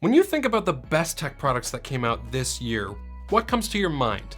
When you think about the best tech products that came out this year, what comes to your mind?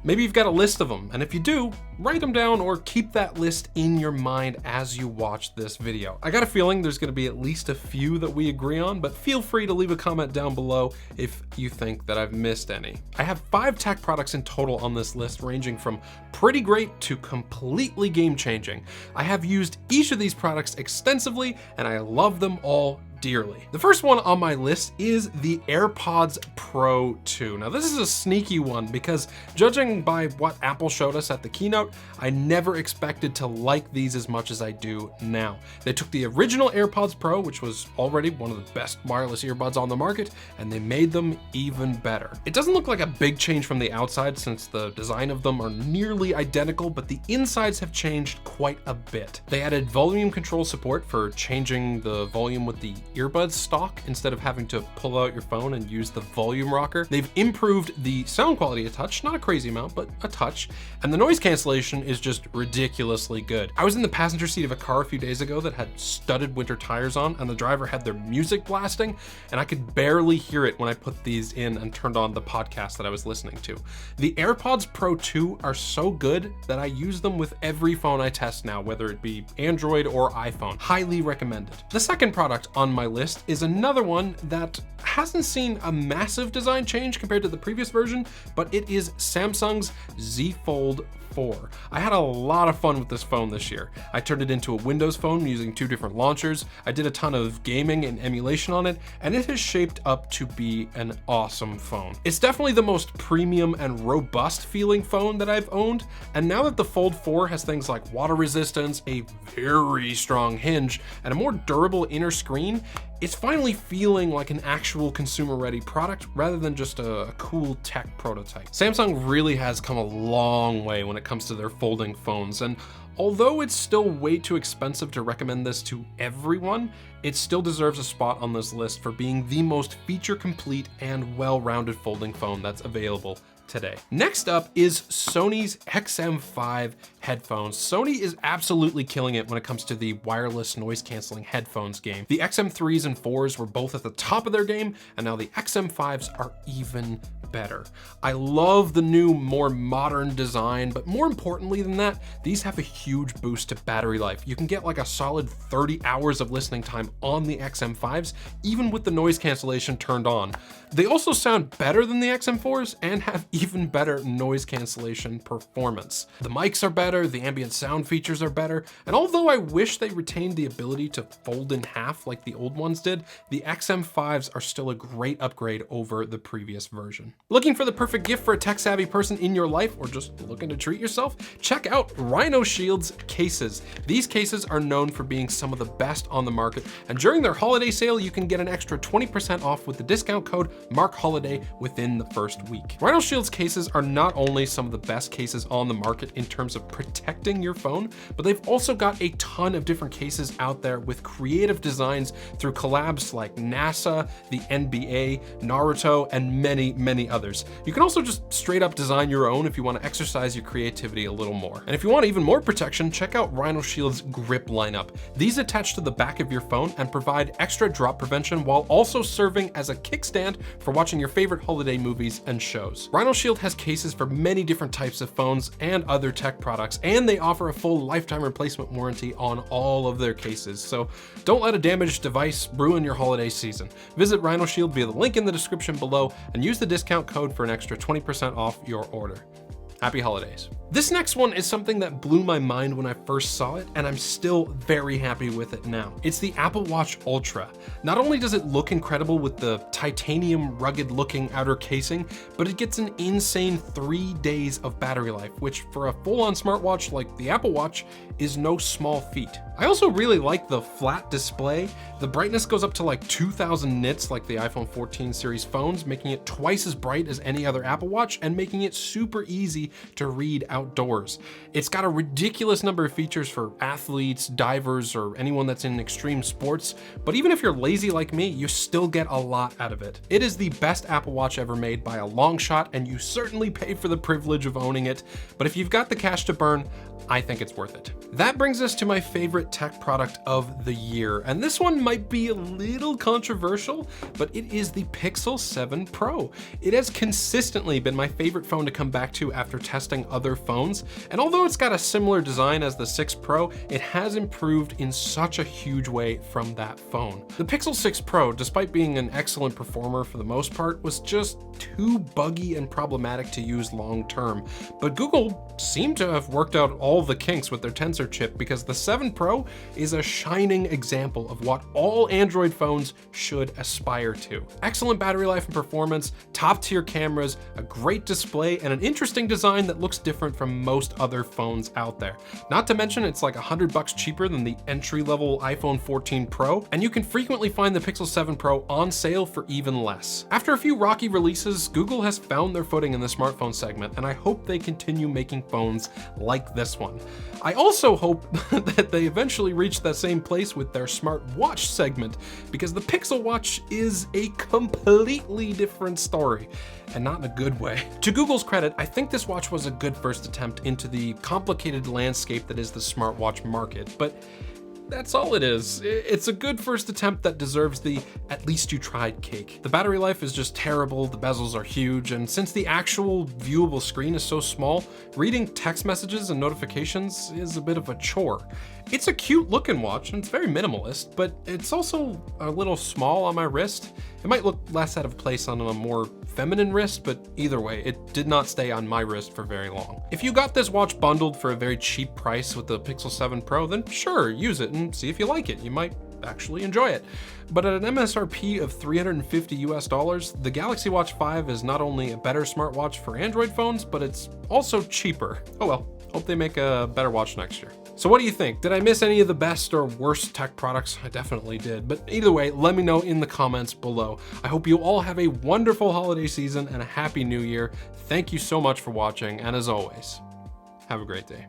Maybe you've got a list of them, and if you do, write them down or keep that list in your mind as you watch this video. I got a feeling there's gonna be at least a few that we agree on, but feel free to leave a comment down below if you think that I've missed any. I have 5 tech products in total on this list, ranging from pretty great to completely game-changing. I have used each of these products extensively, and I love them all dearly. The first one on my list is the AirPods Pro 2. Now this is a sneaky one because judging by what Apple showed us at the keynote, I never expected to like these as much as I do now. They took the original AirPods Pro, which was already one of the best wireless earbuds on the market, and they made them even better. It doesn't look like a big change from the outside since the design of them are nearly identical, but the insides have changed quite a bit. They added volume control support for changing the volume with the earbuds stock instead of having to pull out your phone and use the volume rocker. They've improved the sound quality a touch, not a crazy amount, but a touch, and the noise cancellation is just ridiculously good. I was in the passenger seat of a car a few days ago that had studded winter tires on, and the driver had their music blasting, and I could barely hear it when I put these in and turned on the podcast that I was listening to. The AirPods Pro 2 are so good that I use them with every phone I test now, whether it be Android or iPhone. Highly recommended. The second product on my list is another one that hasn't seen a massive design change compared to the previous version, but it is Samsung's Z Fold 4. I had a lot of fun with this phone this year. I turned it into a Windows phone using 2 different launchers. I did a ton of gaming and emulation on it, and it has shaped up to be an awesome phone. It's definitely the most premium and robust feeling phone that I've owned, and now that the Fold 4 has things like water resistance, a very strong hinge, and a more durable inner screen, it's finally feeling like an actual consumer-ready product rather than just a cool tech prototype. Samsung really has come a long way when it comes to their folding phones, and although it's still way too expensive to recommend this to everyone, it still deserves a spot on this list for being the most feature-complete and well-rounded folding phone that's available today. Next up is Sony's XM5 headphones. Sony is absolutely killing it when it comes to the wireless noise canceling headphones game. The XM3s and 4s were both at the top of their game, and now the XM5s are even better. I love the new, more modern design, but more importantly than that, these have a huge boost to battery life. You can get like a solid 30 hours of listening time on the XM5s, even with the noise cancellation turned on. They also sound better than the XM4s and have even better noise cancellation performance. The mics are better, the ambient sound features are better, and although I wish they retained the ability to fold in half like the old ones did, the XM5s are still a great upgrade over the previous version. Looking for the perfect gift for a tech-savvy person in your life, or just looking to treat yourself? Check out RhinoShield's cases. These cases are known for being some of the best on the market, and during their holiday sale, you can get an extra 20% off with the discount code MARKHOLIDAY within the first week. RhinoShield's cases are not only some of the best cases on the market in terms of protecting your phone, but they've also got a ton of different cases out there with creative designs through collabs like NASA, the NBA, Naruto, and many others. You can also just straight up design your own if you want to exercise your creativity a little more. And if you want even more protection, check out RhinoShield's grip lineup. These attach to the back of your phone and provide extra drop prevention while also serving as a kickstand for watching your favorite holiday movies and shows. RhinoShield has cases for many different types of phones and other tech products, and they offer a full lifetime replacement warranty on all of their cases. So don't let a damaged device ruin your holiday season. Visit RhinoShield via the link in the description below and use the discount code for an extra 20% off your order. Happy holidays. This next one is something that blew my mind when I first saw it, and I'm still very happy with it now. It's the Apple Watch Ultra. Not only does it look incredible with the titanium rugged looking outer casing, but it gets an insane 3 days of battery life, which for a full-on smartwatch like the Apple Watch is no small feat. I also really like the flat display. The brightness goes up to like 2000 nits like the iPhone 14 series phones, making it twice as bright as any other Apple Watch and making it super easy to read outdoors. It's got a ridiculous number of features for athletes, divers, or anyone that's in extreme sports, but even if you're lazy like me, you still get a lot out of it. It is the best Apple Watch ever made by a long shot, and you certainly pay for the privilege of owning it, but if you've got the cash to burn, I think it's worth it. That brings us to my favorite tech product of the year, and this one might be a little controversial, but it is the Pixel 7 Pro. It has consistently been my favorite phone to come back to after testing other phones, and although it's got a similar design as the 6 Pro, it has improved in such a huge way from that phone. The Pixel 6 Pro, despite being an excellent performer for the most part, was just too buggy and problematic to use long term, but Google seemed to have worked out all the kinks with their Tensor chip, because the 7 Pro is a shining example of what all Android phones should aspire to. Excellent battery life and performance, top tier cameras, a great display, and an interesting design that looks different from most other phones out there. Not to mention it's like $100 cheaper than the entry-level iPhone 14 Pro, and you can frequently find the Pixel 7 Pro on sale for even less. After a few rocky releases, Google has found their footing in the smartphone segment, and I hope they continue making phones like this one. I also hope that they eventually reach that same place with their smartwatch segment, because the Pixel Watch is a completely different story, and not in a good way. To Google's credit, I think this watch was a good first attempt into the complicated landscape that is the smartwatch market, but that's all it is. It's a good first attempt that deserves the "at least you tried" cake. The battery life is just terrible, the bezels are huge, and since the actual viewable screen is so small, reading text messages and notifications is a bit of a chore. It's a cute looking watch and it's very minimalist, but it's also a little small on my wrist. It might look less out of place on a more feminine wrist, but either way, it did not stay on my wrist for very long. If you got this watch bundled for a very cheap price with the Pixel 7 Pro, then sure, use it and see if you like it. You might actually enjoy it. But at an MSRP of $350 US, the Galaxy Watch 5 is not only a better smartwatch for Android phones, but it's also cheaper. Oh well, hope they make a better watch next year. So what do you think? Did I miss any of the best or worst tech products? I definitely did, but either way, let me know in the comments below. I hope you all have a wonderful holiday season and a happy new year. Thank you so much for watching, and as always, have a great day.